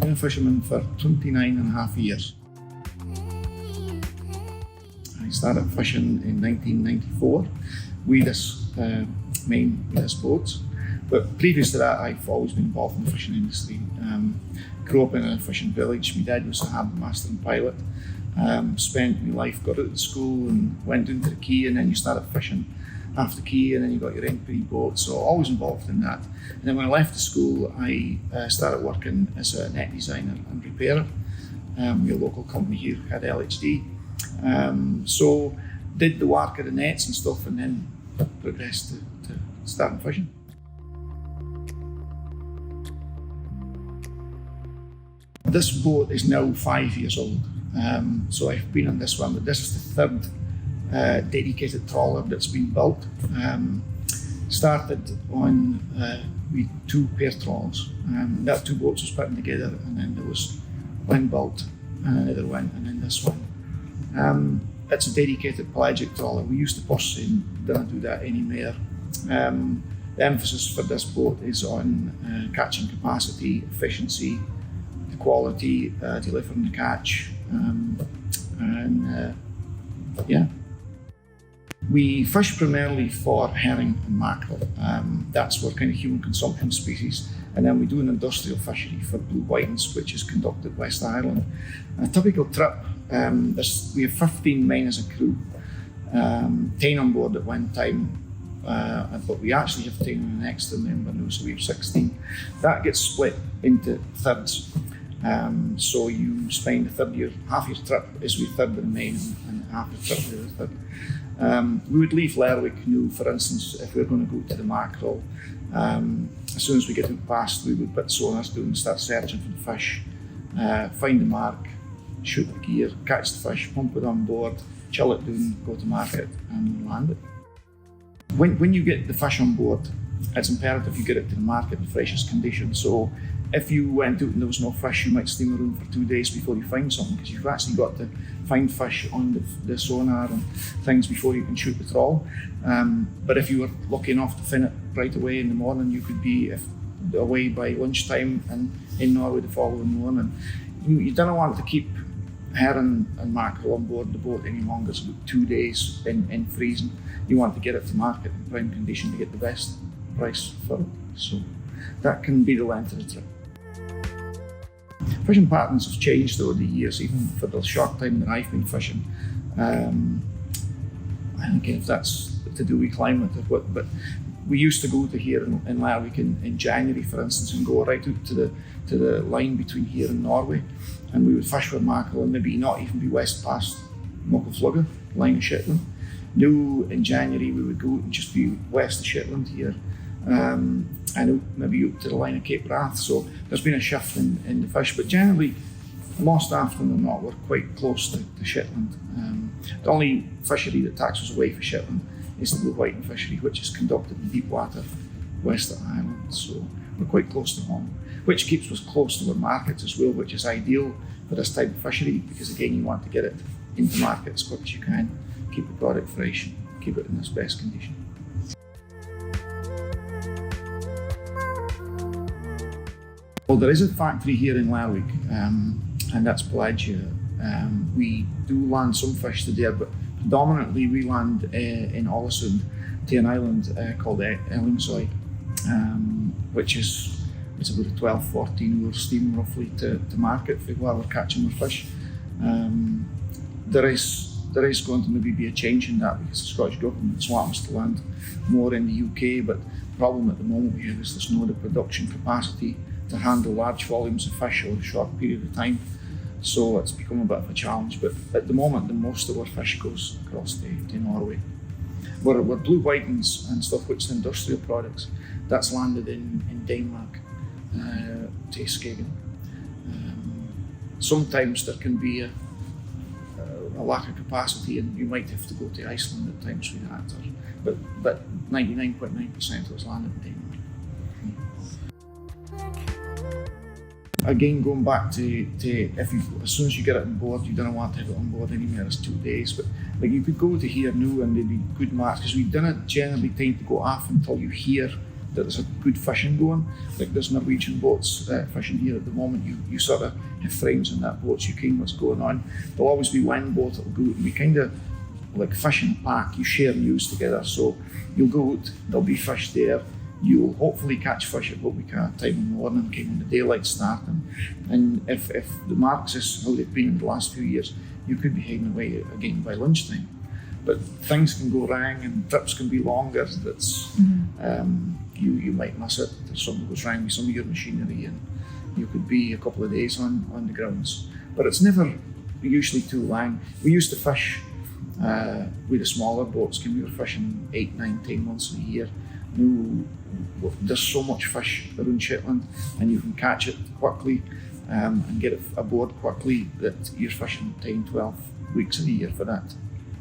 been a fisherman for 29 and a half years. I started fishing in 1994 with this boat. But previous to that, I've always been involved in the fishing industry. Grew up in a fishing village. My dad was a harbour master and pilot. Spent my life, got out of school and went into the quay, and then you started fishing after the quay, and then you got your entry boat, so always involved in that. And then when I left the school, I started working as a net designer and repairer. Your local company here had LHD. So did the work of the nets and stuff, and then progressed to starting fishing. This boat is now 5 years old. So I've been on this one, but this is the third dedicated trawler that's been built. Started on with 2 pair trawlers. That 2 boats was putting together, and then there was one built and another one, and then this one. It's a dedicated pelagic trawler. We used to push and don't do that anymore. The emphasis for this boat is on catching capacity, efficiency, the quality, delivering the catch, yeah. We fish primarily for herring and mackerel. That's our kind of human consumption species. And then we do an industrial fishery for blue whitings, which is conducted West Ireland. A typical trip, we have 15 men as a crew, 10 on board at one time, but we actually have taken an extra member now, so we have 16. That gets split into thirds. So you spend half your trip is with third of the men and half your trip with the third. We would leave Lerwick New, for instance, if we were going to go to the mackerel. As soon as we get out past, we would put sonars down and start searching for the fish, find the mark, shoot the gear, catch the fish, pump it on board, chill it down, go to market and land it. When you get the fish on board, it's imperative you get it to the market in freshest condition. So if you went out and there was no fish, you might steam around for 2 days before you find something, because you've actually got to find fish on the sonar and things before you can shoot the trawl. But if you were lucky enough to fin it right away in the morning, you could be away by lunchtime and in Norway the following morning. You don't want to keep herring and mackerel on board the boat any longer. It's about 2 days in freezing. You want to get it to market in prime condition to get the best price for it. So that can be the length of the trip. Fishing patterns have changed over the years, even for the short time that I've been fishing. I don't know if that's to do with climate or what, but we used to go to here in Lerwick in January, for instance, and go right out to the line between here and Norway, and we would fish for mackerel and maybe not even be west past Muckleflugga, line of Shetland. Now in January we would go and just be west of Shetland here, and out, maybe up to the line of Cape Wrath. So there's been a shift in the fish, but generally, most often than not, we're quite close to Shetland. The only fishery that takes us away from Shetland is the blue whiting fishery, which is conducted in deep water west of Ireland. So we're quite close to home, which keeps us close to our markets as well, which is ideal for this type of fishery, because again, you want to get it into market as quick as you can, keep the product fresh, and keep it in its best condition. Well, there is a factory here in Lerwick, and that's pelagia. We do land some fish to there, but predominantly we land in Ålesund to an island called Ellingsøy, which is it's about a 12-14 hour steam roughly to market for where we're catching our fish. There is going to maybe be a change in that, because the Scottish Government wants us to land more in the UK, but the problem at the moment we have is there's no production capacity to handle large volumes of fish over a short period of time. So it's become a bit of a challenge, but at the moment the most of our fish goes across to Norway. We're blue whitings and stuff, which is industrial products, that's landed in Denmark to Skagen. Sometimes there can be a lack of capacity and you might have to go to Iceland at times with that, but 99.9% was landed in Denmark. Again, going back to as soon as you get it on board, you don't want to have it on board anymore as 2 days. But like you could go to here now and there'd be good marks, because we don't generally tend to go off until you hear that there's a good fishing going. Like there's Norwegian boats fishing here at the moment. You sort of have friends in that boat, so you can what's going on. There'll always be one boat that'll go out and we kind of like fish in a pack. You share news together, so you'll go out, there'll be fish there. You'll hopefully catch fish at what we can time in the morning, kind of when the daylight's starting. And if the marks is how they've been in the last few years, you could be heading away again by lunchtime. But things can go wrong and trips can be longer. That's you might miss it. If something goes wrong with some of your machinery, and you could be a couple of days on the grounds. But it's never usually too long. We used to fish with the smaller boats. We were fishing 8, 9, 10 months a year. Now, there's so much fish around Shetland, and you can catch it quickly and get it aboard quickly that you're fishing 10, 12 weeks of the year for that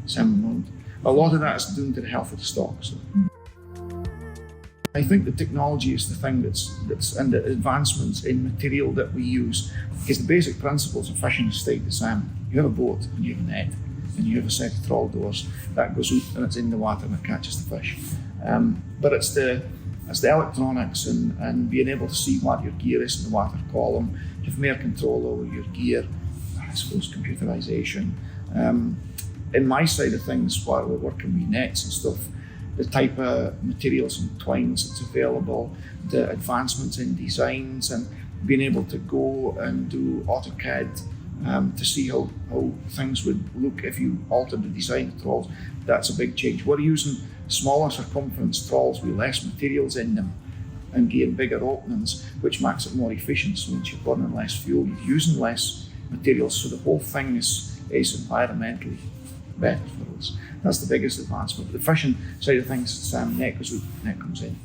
salmon amount. A lot of that is due to the health of the stock. So. I think the technology is the thing that's and the advancements in material that we use, because the basic principles of fishing stay the same. You have a boat and you have a net and you have a set of trawl doors that goes out and it's in the water and it catches the fish. But it's the electronics and being able to see what your gear is in the water column, have more control over your gear, I suppose computerization. In my side of things, while we're working with nets and stuff, the type of materials and twines that's available, the advancements in designs, and being able to go and do AutoCAD to see how things would look if you altered the design of trawls, that's a big change. We're using smaller circumference trawls with less materials in them and getting bigger openings, which makes it more efficient. So once you're burning less fuel, you're using less materials, so the whole thing is environmentally better for us. That's the biggest advancement. The fishing side of things, net goes out, net comes in.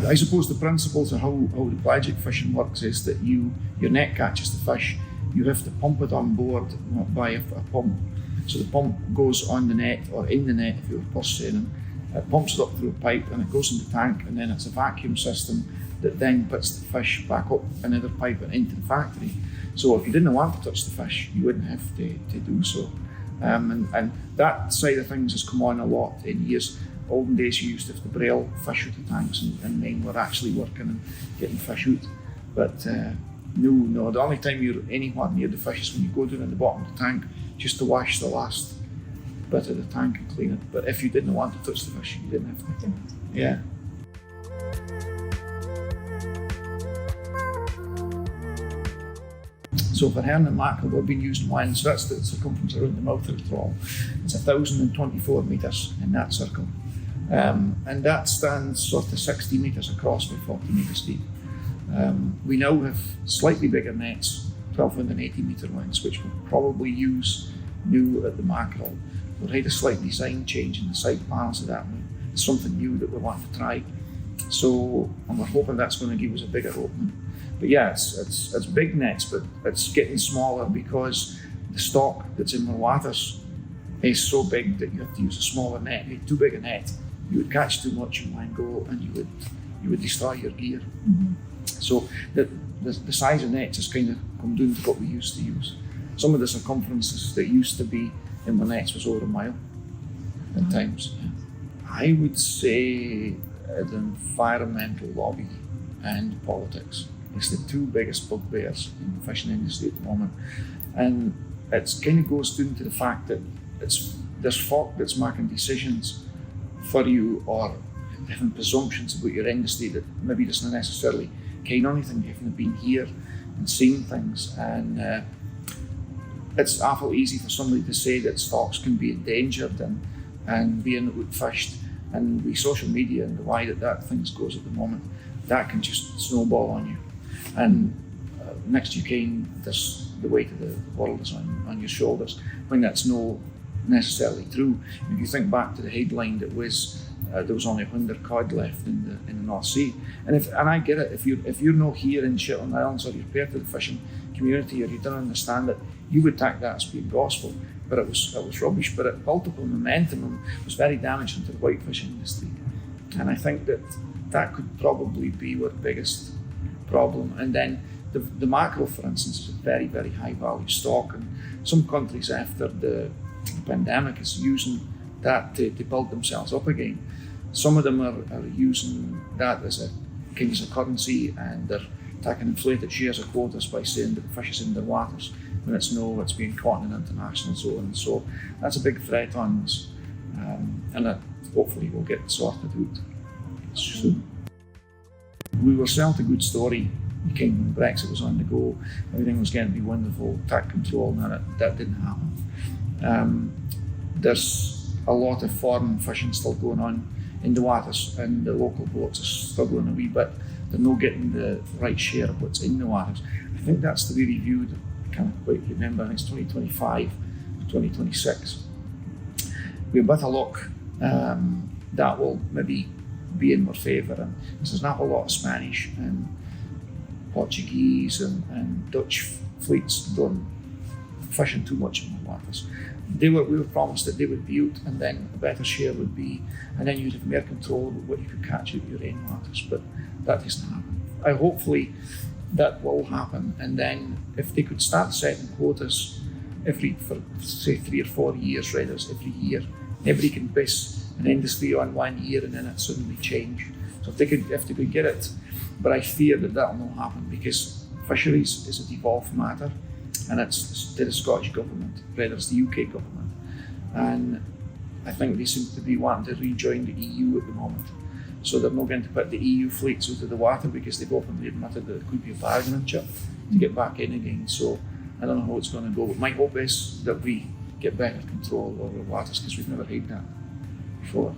I suppose the principles of how the pelagic fishing works is that your net catches the fish, you have to pump it on board by a pump. So the pump goes on the net or in the net if you were purse seining. It pumps it up through a pipe and it goes in the tank, and then it's a vacuum system that then puts the fish back up another pipe and into the factory. So if you didn't want to touch the fish, you wouldn't have to do so. And that side of things has come on a lot in years. Olden days you used to have to braille fish out the tanks and men were actually working and getting fish out. But no, the only time you're anywhere near the fish is when you go down in the bottom of the tank just to wash the last bit of the tank and clean it. But if you didn't want to touch the fish, you didn't have to. Yeah. So for herring and mackerel, we've been using one, so that's the circumference around the mouth of the trawl. It's 1,024 metres in that circle. And that stands sort of 60 metres across by 40 metres deep. We now have slightly bigger nets, 1,280 metre lengths, which we'll probably use new at the mackerel. We'll had a slight design change in the side panels of that one. It's something new that we want to try. So, and we're hoping that's going to give us a bigger opening. But yeah, it's big nets, but it's getting smaller because the stock that's in the waters is so big that you have to use a smaller net. If you had too big a net, you would catch too much in one go and you would destroy your gear. Mm-hmm. So the size of nets has kind of come down to what we used to use. Some of the circumferences that used to be in the nets was over a mile at times. Yeah. I would say the environmental lobby and politics. It's the two biggest bugbears in the fishing industry at the moment. And it kind of goes down to the fact that there's folk that's making decisions for you or having presumptions about your industry that maybe doesn't necessarily kind of anything. They haven't been here and seen things. And it's awful easy for somebody to say that stocks can be endangered and being outfished. And with social media and the way that things goes at the moment, that can just snowball on you. And next you can, the weight of the world is on your shoulders, when that's not necessarily true. If you think back to the headline that was, there was only 100 cod left in the North Sea. And I get it, if you're not here in Shetland Islands or you're part of the fishing community or you don't understand it, you would take that as being gospel. But it was rubbish, but it built up a momentum and was very damaging to the white fishing industry. And I think that could probably be our biggest problem. And then the mackerel, for instance, is a very, very high value stock. And some countries after the pandemic is using that to build themselves up again. Some of them are using that as a kind of a currency, and they're taking inflated shares of quotas by saying that the fish is in their waters when it's being caught in an international zone. So that's a big threat on us, and that hopefully will get sorted out soon. We were selling a good story when Brexit was on the go. Everything was going to be wonderful, tax control, and that didn't happen. There's a lot of foreign fishing still going on in the waters, and the local boats are struggling a wee bit. They're not getting the right share of what's in the waters. I think that's to be reviewed. I can't quite remember. I think it's 2025 or 2026. With a bit of luck, that will maybe be in our favour. And there's an awful lot of Spanish and Portuguese and Dutch fleets done fishing too much in the waters. We were promised that they would be out, and then a better share would be, and then you'd have more control over what you could catch out your own waters. But that doesn't happen. Hopefully that will happen, and then if they could start setting quotas for say 3 or 4 years, rather than every year, everybody can base an industry on 1 year and then it suddenly change. So if they could get it, but I fear that will not happen, because fisheries is a devolved matter, and it's to the Scottish government, rather it's the UK government, and I think they seem to be wanting to rejoin the EU at the moment. So they're not going to put the EU fleets out of the water, because they've openly admitted that it could be a bargaining chip to get back in again. So I don't know how it's going to go, but my hope is that we get better control over the waters, because we've never had that before.